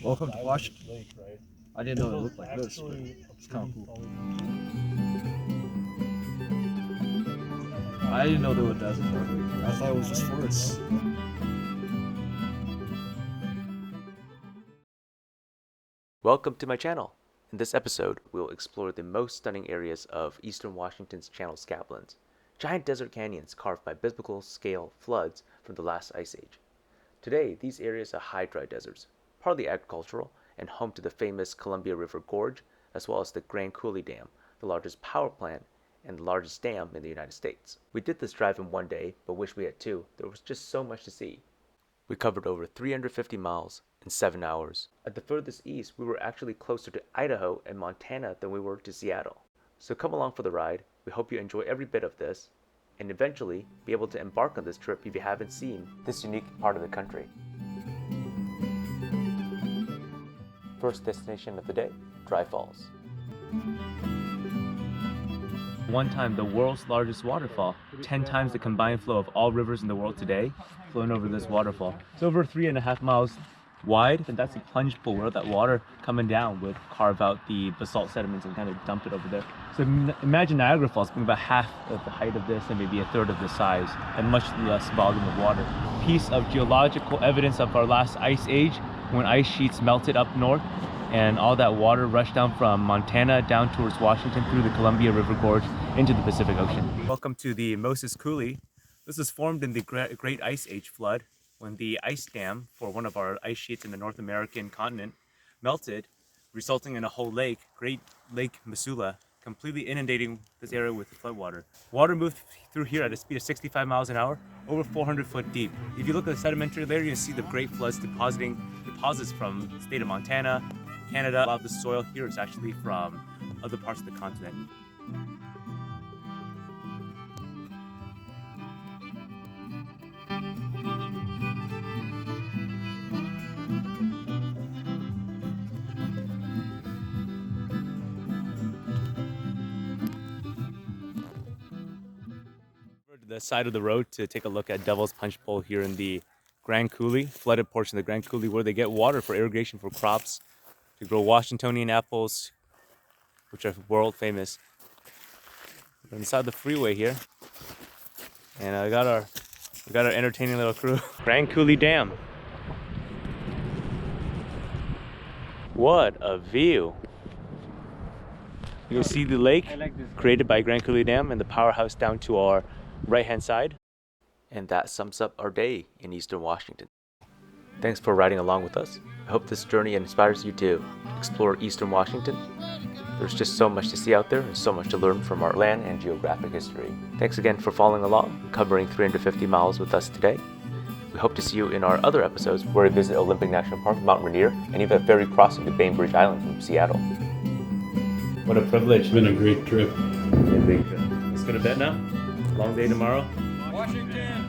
Welcome to Washington. I didn't know it looked like this, but it's kind of cool. I didn't know there were deserts over here. I thought it was just forests. Welcome to my channel. In this episode, we'll explore the most stunning areas of eastern Washington's Channel Scablands, giant desert canyons carved by biblical scale floods from the last ice age. Today, these areas are high dry deserts, partly agricultural, and home to the famous Columbia River Gorge, as well as the Coulee Dam, the largest power plant and the largest dam in the United States. We did this drive in one day, but wish we had two. There was just so much to see. We covered over 350 miles in 7 hours. At the furthest east, we were actually closer to Idaho and Montana than we were to Seattle. So come along for the ride. We hope you enjoy every bit of this, and eventually be able to embark on this trip if you haven't seen this unique part of the country. First destination of the day, Dry Falls. One time, the world's largest waterfall, 10 times the combined flow of all rivers in the world today, flowing over this waterfall. It's over 3.5 miles wide, and that's a plunge pool where that water coming down would carve out the basalt sediments and kind of dump it over there. So imagine Niagara Falls being about half of the height of this and maybe a third of the size, and much less volume of water. Piece of geological evidence of our last ice age, when ice sheets melted up north and all that water rushed down from Montana down towards Washington through the Columbia River Gorge into the Pacific Ocean. Welcome to the Moses Coulee. This was formed in the Great Ice Age flood when the ice dam for one of our ice sheets in the North American continent melted, resulting in a whole lake, Great Lake Missoula, completely inundating this area with floodwater. Water moved through here at a speed of 65 miles an hour, over 400 foot deep. If you look at the sedimentary layer, you see the great floods deposits from the state of Montana, Canada. A lot of the soil here is actually from other parts of the continent. The side of the road to take a look at Devil's Punch Bowl here in the Grand Coulee, flooded portion of the Grand Coulee, where they get water for irrigation for crops, to grow Washingtonian apples, which are world famous. We're inside the freeway here, and we got our entertaining little crew. Grand Coulee Dam. What a view! You can see the lake created by Grand Coulee Dam and the powerhouse down to our right-hand side. And that sums up our day in Eastern Washington. Thanks for riding along with us. I hope this journey inspires you to explore Eastern Washington. There's just so much to see out there and so much to learn from our land and geographic history. Thanks again for following along, covering 350 miles with us today. We hope to see you in our other episodes where we visit Olympic National Park, Mount Rainier, and even a ferry crossing to Bainbridge Island from Seattle. What a privilege. It's been a great trip. Yeah, let's go to bed now. Long day tomorrow. Washington!